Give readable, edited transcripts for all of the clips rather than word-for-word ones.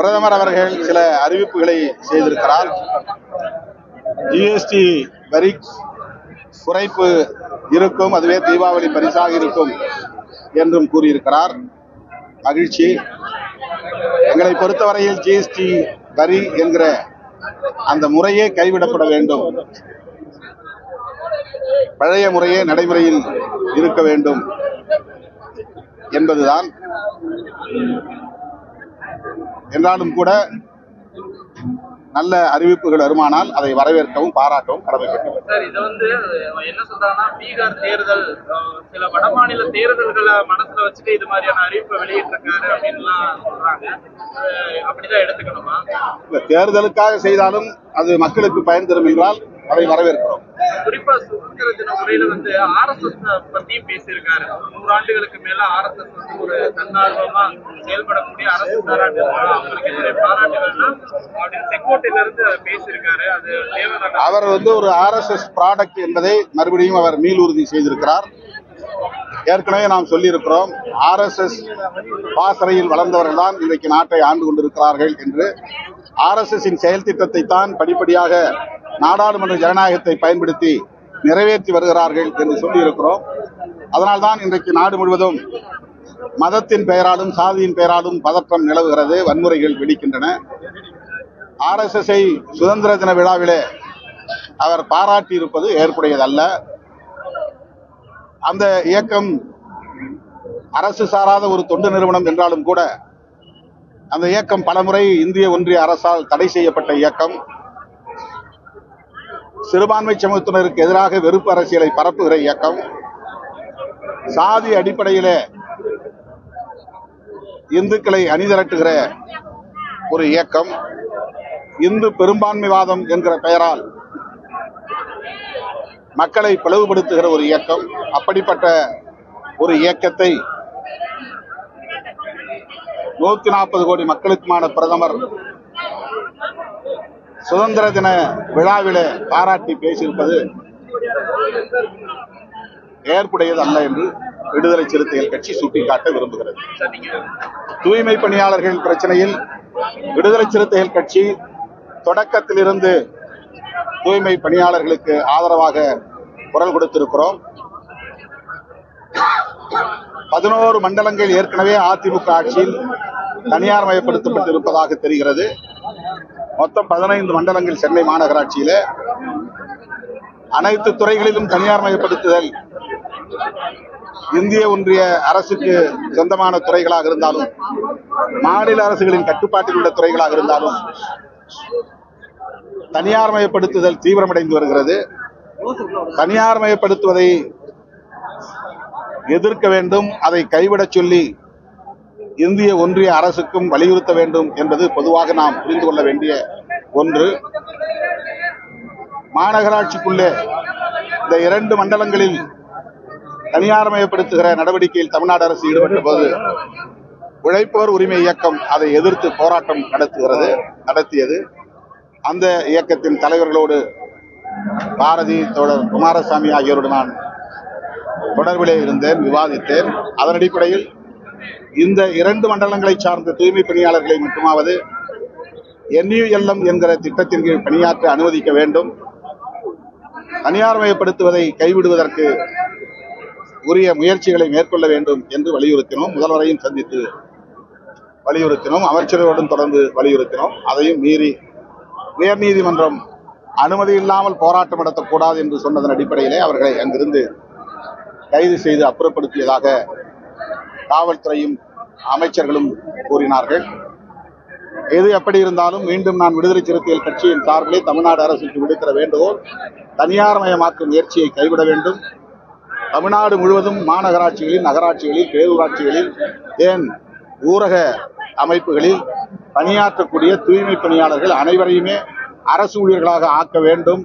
பிரதமர் அவர்கள் சில அறிவிப்புகளை செய்திருக்கிறார். ஜிஎஸ்டி வரி குறைப்பு இருக்கும், அதுவே தீபாவளி பரிசாக இருக்கும் என்றும் கூறியிருக்கிறார். மகிழ்ச்சி. எங்களை பொறுத்தவரையில் ஜிஎஸ்டி வரி என்கிற அந்த முறையே கைவிடப்பட வேண்டும், பழைய முறையே நடைமுறையில் இருக்க வேண்டும் என்பதுதான். என்றாலும் கூட நல்ல அறிவிப்புகள் வருமானால் அதை வரவேற்கவும் பாராட்டவும் கடமைப்பட்டது. சார், இது என்ன சொல்றாங்கன்னா, பீகார் தேர்தல் சில வடமாநில தேர்தல்களை மனசுல வச்சுட்டு இது மாதிரியான அறிவிப்பை வெளியிட்டிருக்காரு அப்படின்லாம் சொல்றாங்க. அப்படிதான் எடுத்துக்கணுமா? தேர்தலுக்காக செய்தாலும் அது மக்களுக்கு பயன் தரும் என்றால் அதை வரவேற்கிறோம். குறிப்பா சுதந்திர தின முறையில RSS பத்தியும் பேசியிருக்காரு. 100 ஆண்டுகளுக்கு மேல RSS ஒரு தன்னார்வமா செயல்படக்கூடிய அரசு சாராட்டு அவங்களுக்கு என்னுடைய பாராட்டுகள்னா அப்படின்னு செங்கோட்டையில இருந்து பேசியிருக்காரு. அது தேவையான அவர் ஒரு RSS ப்ராடக்ட் என்பதை மறுபடியும் அவர் மீள் உறுதி செய்திருக்கிறார். ஏற்கனவே நாம் சொல்லியிருக்கிறோம், RSS பாசறையில் வளர்ந்தவர்கள் தான் இன்றைக்கு நாட்டை ஆண்டு கொண்டிருக்கிறார்கள் என்று. RSSின் செயல் திட்டத்தை தான் படிப்படியாக நாடாளுமன்ற ஜனநாயகத்தை பயன்படுத்தி நிறைவேற்றி வருகிறார்கள் என்று சொல்லியிருக்கிறோம். அதனால்தான் இன்றைக்கு நாடு முழுவதும் மதத்தின் பெயராலும் சாதியின் பெயராலும் பதற்றம் நிலவுகிறது, வன்முறைகள் வெடிக்கின்றன. RSSஐ சுதந்திர தின விழாவிலே அவர் பாராட்டி இருப்பது ஏற்புடையதல்ல. அந்த இயக்கம் அரசு சாராத ஒரு தொண்டு நிறுவனம் என்றாலும் கூட அந்த இயக்கம் பலமுறை இந்திய ஒன்றிய அரசால் தடை செய்யப்பட்ட இயக்கம். சிறுபான்மை சமூகத்தினருக்கு எதிராக வெறுப்பு அரசியலை பரப்புகிற இயக்கம். சாதி அடிப்படையிலே இந்துக்களை அணிதிரட்டுகிற ஒரு இயக்கம். இந்து பெரும்பான்மைவாதம் என்கிற பெயரால் மக்களை பிளவுபடுத்துகிற ஒரு இயக்கம். அப்படிப்பட்ட ஒரு இயக்கத்தை 140 கோடி மக்களுக்குமான பிரதமர் சுதந்திர தின விழாவிலே பாராட்டி பேசியிருப்பது ஏற்புடையது அல்ல என்று விடுதலை சிறுத்தைகள் கட்சி சுட்டிக்காட்ட விரும்புகிறது. தூய்மை பணியாளர்கள் பிரச்சனையில் விடுதலை சிறுத்தைகள் கட்சி தொடக்கத்திலிருந்து தூய்மை பணியாளர்களுக்கு ஆதரவாக குரல் கொடுத்திருக்கிறோம். 11 மண்டலங்கள் ஏற்கனவே அதிமுக ஆட்சியில் தனியார் மயப்படுத்தப்பட்டிருப்பதாக தெரிகிறது. மொத்தம் 15 மண்டலங்கள் சென்னை மாநகராட்சியில. அனைத்து துறைகளிலும் தனியார் மயப்படுத்துதல் இந்திய ஒன்றிய அரசுக்கு சொந்தமான துறைகளாக இருந்தாலும் மாநில அரசுகளின் கட்டுப்பாட்டில் உள்ள துறைகளாக இருந்தாலும் தனியார் மயப்படுத்துதல் தீவிரமடைந்து வருகிறது. தனியார் மயப்படுத்துவதை எதிர்க்க வேண்டும், அதை கைவிடச் சொல்லி இந்திய ஒன்றிய அரசுக்கும் வலியுறுத்த வேண்டும் என்பது பொதுவாக நாம் புரிந்து கொள்ள வேண்டிய ஒன்று. மாநகராட்சிக்குள்ளே இந்த 2 மண்டலங்களில் தனியார் மயப்படுத்துகிற நடவடிக்கையில் தமிழ்நாடு அரசு ஈடுபட்ட போது உழைப்போர் உரிமை இயக்கம் அதை எதிர்த்து போராட்டம் நடத்தியது. அந்த இயக்கத்தின் தலைவர்களோடு பாரதி, தோழர் குமாரசாமி ஆகியோரோடு நான் தொடர்பிலே இருந்தேன், விவாதித்தேன். அதன் அடிப்படையில் இந்த 2 மண்டலங்களை சார்ந்த தூய்மை பணியாளர்களை மட்டுமாவது NULM என்கிற திட்டத்தின் கீழ் பணியாற்ற அனுமதிக்க வேண்டும், தனியார் மயப்படுத்துவதை கைவிடுவதற்கு உரிய முயற்சிகளை மேற்கொள்ள வேண்டும் என்று வலியுறுத்தினோம். முதல்வரையும் சந்தித்து வலியுறுத்தினோம், அமைச்சரோடும் தொடர்ந்து வலியுறுத்தினோம். அதையும் மீறி உயர்நீதிமன்றம் அனுமதி இல்லாமல் போராட்டம் நடத்தக்கூடாது என்று சொன்னதன் அடிப்படையிலே அவர்களை அங்கிருந்து கைது செய்து அப்புறப்படுத்தியதாக காவல்துறையும் அமைச்சர்களும் கூறினார்கள். எது எப்படி இருந்தாலும் மீண்டும் நான் விடுதலை சிறுத்தைகள் கட்சியின் சார்பிலே தமிழ்நாடு அரசுக்கு விடுக்கிற வேண்டுகோள், தனியார் மயமாக்கும் முயற்சியை கைவிட வேண்டும். தமிழ்நாடு முழுவதும் மாநகராட்சிகளில், நகராட்சிகளில், பேரூராட்சிகளில், ஏன் ஊரக அமைப்புகளில் பணியாற்றக்கூடிய தூய்மை பணியாளர்கள் அனைவரையுமே அரசு ஊழியர்களாக ஆக்க வேண்டும்,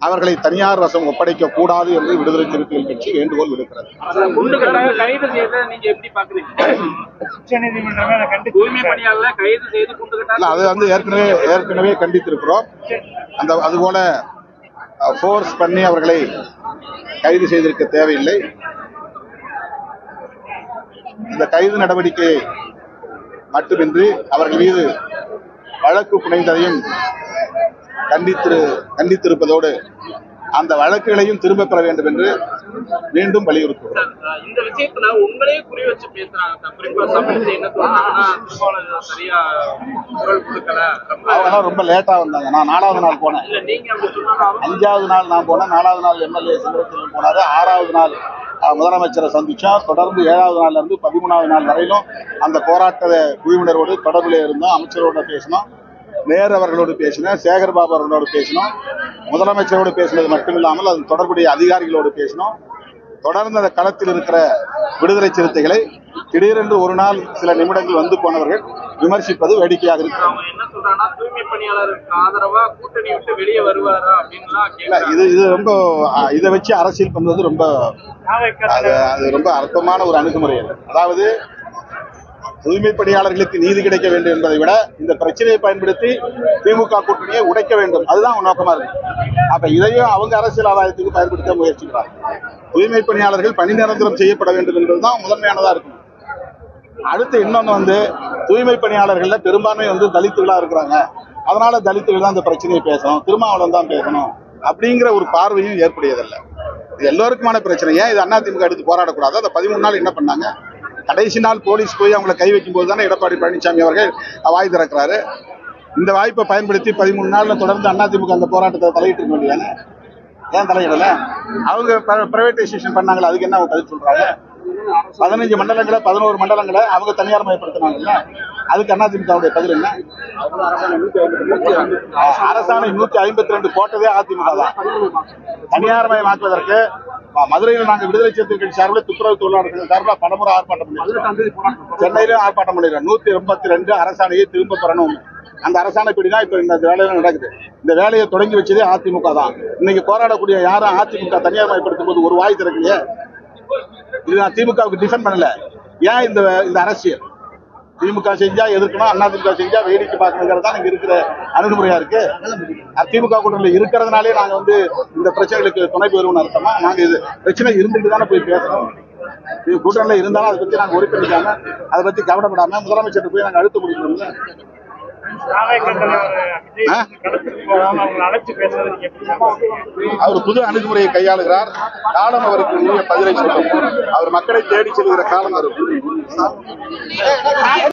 அவர்களை தனியார் வசம் ஒப்படைக்க கூடாது என்று விடுதலை சிறுத்தைகள் கட்சி வேண்டுகோள் விடுக்கிறது. அது ஏற்கனவே கண்டித்திருக்கிறோம். அதுபோல போர்ஸ் பண்ணி அவர்களை கைது செய்திருக்க தேவையில்லை. இந்த கைது நடவடிக்கையை மட்டுமின்றி அவர்கள் மீது வழக்கு புனைந்ததையும் கண்டித்திருப்பதோடு அந்த வழக்குகளையும் திரும்ப பெற வேண்டும் என்று மீண்டும் வலியுறுத்துகிறோம். இந்த விஷயத்துல உங்களையே குறி வச்சு பேசுறாங்க. குறிப்பா தமிழிசை என்ன சொல்றாங்கன்னா, சரியா குரல் கொடுக்கல, ரொம்ப லேட்டா வந்தாங்க. நான் 4வது நாள் போனேன். நீங்க அப்படி சொன்னாலும் 5வது நாள் நான் போனேன். 4வது நாள் எம்எல்ஏ செல்வத்தில் போனாரு. 6வது நாள் முதலமைச்சரை சந்திச்சோம். தொடர்ந்து 7வது நாள்ல இருந்து 13வது நாள் வரையிலும் அந்த போராட்ட குழுவினரோடு தொடர்பில் இருந்தோம். அமைச்சரோட பேசினோம், நேரு அவர்களோடு பேசினோம், சேகர்பாபு அவர்களோடு பேசினோம், முதலமைச்சரோடு பேசினது மட்டுமில்லாமல் அது தொடர்புடைய அதிகாரிகளோடு பேசினோம். தொடர்ந்து அந்த களத்தில் இருக்கிற விடுதலை சிறுத்தைகளை திடீரென்று ஒரு நாள் சில நிமிடங்கள் வந்து போனவர்கள் விமர்சிப்பது வேடிக்கையாக இருக்கு. என்ன சொல்றாங்கன்னா, தூய்மை பணியாளருக்கு ஆதரவா கூட்டணி விட்டு வெளியே வருவாரா அப்படின்னு இது ரொம்ப இதை வச்சு அரசியல் பண்ணுவது ரொம்ப அது ரொம்ப அற்பமான ஒரு அணுகுமுறை. அதாவது தூய்மை பணியாளர்களுக்கு நீதி கிடைக்க வேண்டும் என்பதை விட இந்த பிரச்சனையை பயன்படுத்தி திமுக கூட்டணியை உடைக்க வேண்டும், அதுதான் நோக்கமா இருக்கு. அப்ப இதையும் அவங்க அரசியல் ஆதாயத்துக்கு பயன்படுத்த முயற்சிக்கிறார். தூய்மை பணியாளர்கள் பணி நிரந்தரம் செய்யப்பட வேண்டும் என்பதுதான் முதன்மையானதா இருக்கும். அடுத்து இன்னொன்னு தூய்மை பணியாளர்கள்ல பெரும்பான்மை தலித்துகளா இருக்கிறாங்க, அதனால தலித்துகள் தான் இந்த பிரச்சனையை பேசணும், திருமாவளவன் தான் பேசணும் அப்படிங்கிற ஒரு பார்வையும் ஏற்புடையதில்லை. இது எல்லோருக்குமான பிரச்சனை. ஏன் இது அதிமுக எடுத்து போராடக்கூடாது? அந்த 13 நாள் என்ன பண்ணாங்க? கடைசி நாள் போலீஸ் போய் அவங்களை கை வைக்கும் போது தானே எடப்பாடி பழனிசாமி அவர்கள் வாய் திறக்கிறாரு. இந்த வாய்ப்பை பயன்படுத்தி 13 நாள்ல தொடர்ந்து அதிமுக அந்த போராட்டத்தை தலையிட்டு இருக்க வேண்டியதானே? ஏன் தலையிடல? அவங்க பிரைவேடைசேஷன் பண்ணாங்களா, அதுக்கு என்ன பதில் சொல்றாங்க? 15 மண்டலங்களை 11 மண்டலங்களை அவங்க தனியார் மயப்படுத்தினாங்கல்ல, அதுக்கு அதிமுகவுடைய பதில் என்ன? அரசாணை 152 போட்டதே அதிமுக தான். தனியார் மயமாக்குவதற்கு மதுரையில் நாங்கள் விடுதலை சிறுத்தைகள் கட்சி சார்பில் துப்புரவு தொழிலாளர்கள் சார்பில் பலமுறை ஆர்ப்பாட்டம் பண்ணிருக்கோம். சென்னையிலும் ஆர்ப்பாட்டம் பண்ணிருக்கோம். 182 அரசாணையை திரும்ப பெறணும். அந்த அரசாணைப்படிதான் இப்ப இந்த வேலையில நடக்குது. இந்த வேலையை தொடங்கி வச்சதே அதிமுக தான். இன்னைக்கு போராடக்கூடிய யாரும் அதிமுக தனியார் மயப்படுத்தும் போது ஒரு வாய் திறக்கலையே. இது நான் திமுகவுக்கு டிஃபெண்ட் பண்ணல. ஏன் இந்த அரசியல்? திமுக செஞ்சா எதிர்க்கணும், அதிமுக செஞ்சா வேடிக்கை பார்க்கணுங்கிறது தான் இங்க இருக்கிற அணுகுமுறையா இருக்கு. திமுக கூட்டணியில் இருக்கிறதுனாலே நாங்க இந்த பிரச்சனைகளுக்கு துணை பெறுவோம்னு அர்த்தமா? நாங்க இது பிரச்சனை இருந்துட்டு தானே போய் பேசணும். கூட்டணியில இருந்தாலும் அதை பத்தி நாங்க உறுப்பினிக்காம, அதை பத்தி கவலைப்படாம முதலமைச்சர் போய் நாங்க அழுத்த முடியல. அவர் புது அணுகுமுறையை கையாளுகிறார். காலம் அவருக்கு உரிய பதிலை சொல்லும். அவர் மக்களை தேடி செல்கிற காலம் வரும்.